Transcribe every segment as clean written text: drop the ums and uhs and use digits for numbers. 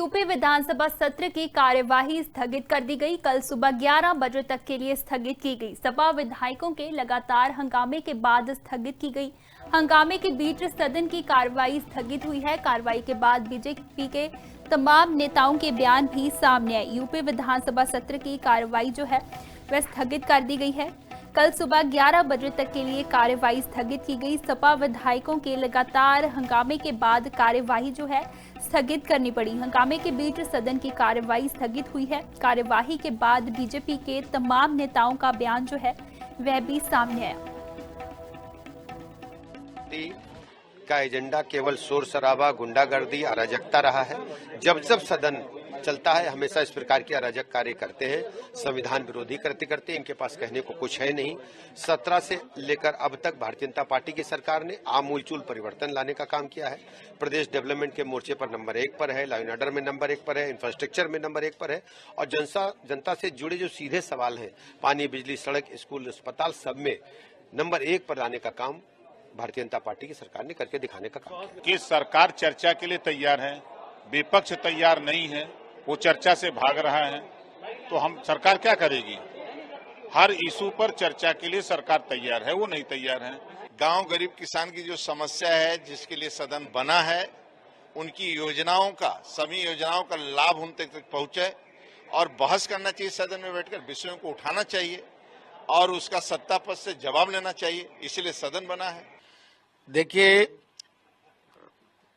UP विधानसभा सत्र की कार्यवाही स्थगित कर दी गई। कल सुबह 11 बजे तक के लिए स्थगित की गई। सपा विधायकों के लगातार हंगामे के बाद स्थगित की गई। हंगामे के बीच सदन की कार्यवाही स्थगित हुई है। कार्रवाई के बाद बीजेपी के तमाम नेताओं के बयान भी सामने आए। यूपी विधानसभा सत्र की कार्यवाही जो है वह स्थगित कर दी गई है। कल सुबह 11 बजे तक के लिए कार्यवाही स्थगित की गई। सपा विधायकों के लगातार हंगामे के बाद कार्यवाही जो है स्थगित करनी पड़ी। हंगामे के बीच सदन की कार्यवाही स्थगित हुई है। कार्यवाही के बाद बीजेपी के तमाम नेताओं का बयान जो है वह भी सामने आया। का एजेंडा केवल शोर शराबा, गुंडागर्दी, अराजकता रहा है। जब सदन चलता है हमेशा इस प्रकार की अराजक कार्य करते हैं। संविधान विरोधी करते इनके पास कहने को कुछ है नहीं। 17 से लेकर अब तक भारतीय जनता पार्टी की सरकार ने आमूलचूल परिवर्तन लाने का काम किया है। प्रदेश डेवलपमेंट के मोर्चे पर नंबर 1 पर है, लॉ एंड ऑर्डर में नंबर 1 पर है, इंफ्रास्ट्रक्चर में नंबर 1 पर है और जनता से जुड़े जो सीधे सवाल हैं, पानी, बिजली, सड़क, स्कूल, अस्पताल, सब में नंबर 1 पर लाने का काम भारतीय जनता पार्टी की सरकार ने करके दिखाने का काम किया। कि सरकार चर्चा के लिए तैयार है, विपक्ष तैयार नहीं है, वो चर्चा से भाग रहा है, तो हम सरकार क्या करेगी? हर इशू पर चर्चा के लिए सरकार तैयार है, वो नहीं तैयार है। गांव गरीब किसान की जो समस्या है, जिसके लिए सदन बना है, उनकी योजनाओं का, सभी योजनाओं का लाभ उन तक पहुंचे और बहस करना चाहिए। सदन में बैठकर विषयों को उठाना चाहिए और उसका सत्ता पद से जवाब लेना चाहिए, इसलिए सदन बना है। देखिए,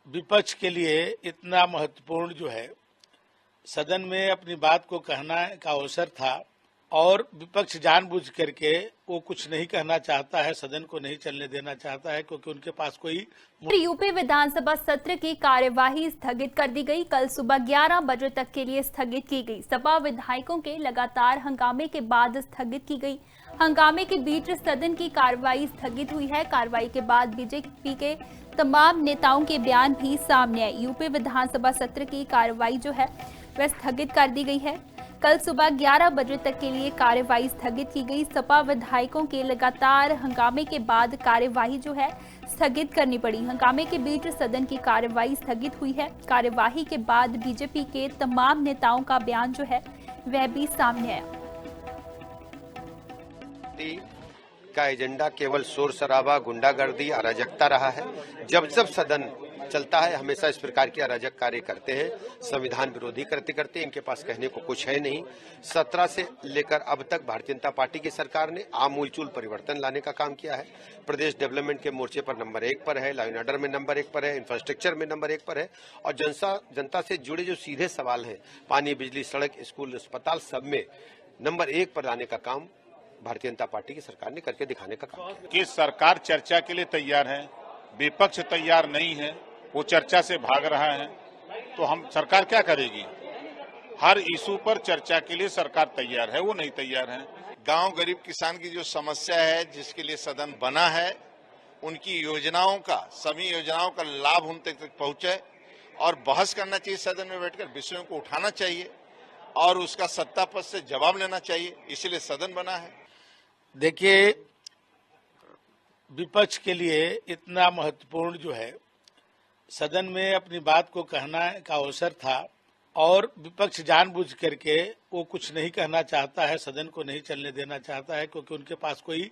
विपक्ष के लिए इतना महत्वपूर्ण जो है सदन में अपनी बात को कहना का अवसर था और विपक्ष जानबूझ करके वो कुछ नहीं कहना चाहता है, सदन को नहीं चलने देना चाहता है, क्योंकि उनके पास कोई। यूपी विधानसभा सत्र की कार्यवाही स्थगित कर दी गई। कल सुबह 11 बजे तक के लिए स्थगित की गई। सपा विधायकों के लगातार हंगामे के बाद स्थगित की गई। हंगामे के बीच सदन की कार्यवाही स्थगित हुई है। कार्रवाई के बाद बीजेपी के तमाम नेताओं के बयान भी सामने आए। यूपी विधानसभा सत्र की कार्यवाही जो है वह स्थगित कर दी गई है। कल सुबह 11 बजे तक के लिए कार्यवाही स्थगित की गई। सपा विधायकों के लगातार हंगामे के बाद कार्यवाही जो है स्थगित करनी पड़ी। हंगामे के बीच सदन की कार्यवाही स्थगित हुई है। कार्यवाही के बाद बीजेपी के तमाम नेताओं का बयान जो है वह भी सामने आया। का एजेंडा केवल शोर शराबा, गुंडागर्दी, अराजकता रहा है। जब सदन चलता है हमेशा इस प्रकार की अराजक कार्य करते हैं। संविधान विरोधी करते इनके पास कहने को कुछ है नहीं। 17 से लेकर अब तक भारतीय जनता पार्टी की सरकार ने आमूलचूल परिवर्तन लाने का काम किया है। प्रदेश डेवलपमेंट के मोर्चे पर नंबर 1 पर है, लॉ एंड ऑर्डर में नंबर 1 पर है, इंफ्रास्ट्रक्चर में नंबर 1 पर है और जनता से जुड़े जो सीधे सवाल हैं, पानी, बिजली, सड़क, स्कूल, अस्पताल, सब में नंबर 1 पर लाने का काम भारतीय जनता पार्टी की सरकार ने करके दिखाने का काम किया। कि सरकार चर्चा के लिए तैयार है, विपक्ष तैयार नहीं है, वो चर्चा से भाग रहा है, तो हम सरकार क्या करेगी? हर इशू पर चर्चा के लिए सरकार तैयार है, वो नहीं तैयार है। गांव गरीब किसान की जो समस्या है, जिसके लिए सदन बना है, उनकी योजनाओं का, सभी योजनाओं का लाभ उन तक पहुंचे और बहस करना चाहिए। सदन में बैठकर विषयों को उठाना चाहिए और उसका सत्ता पद से जवाब लेना चाहिए, इसलिए सदन बना है। देखिए, विपक्ष के लिए इतना महत्वपूर्ण जो है सदन में अपनी बात को कहना का अवसर था और विपक्ष जानबूझ करके वो कुछ नहीं कहना चाहता है, सदन को नहीं चलने देना चाहता है, क्योंकि उनके पास कोई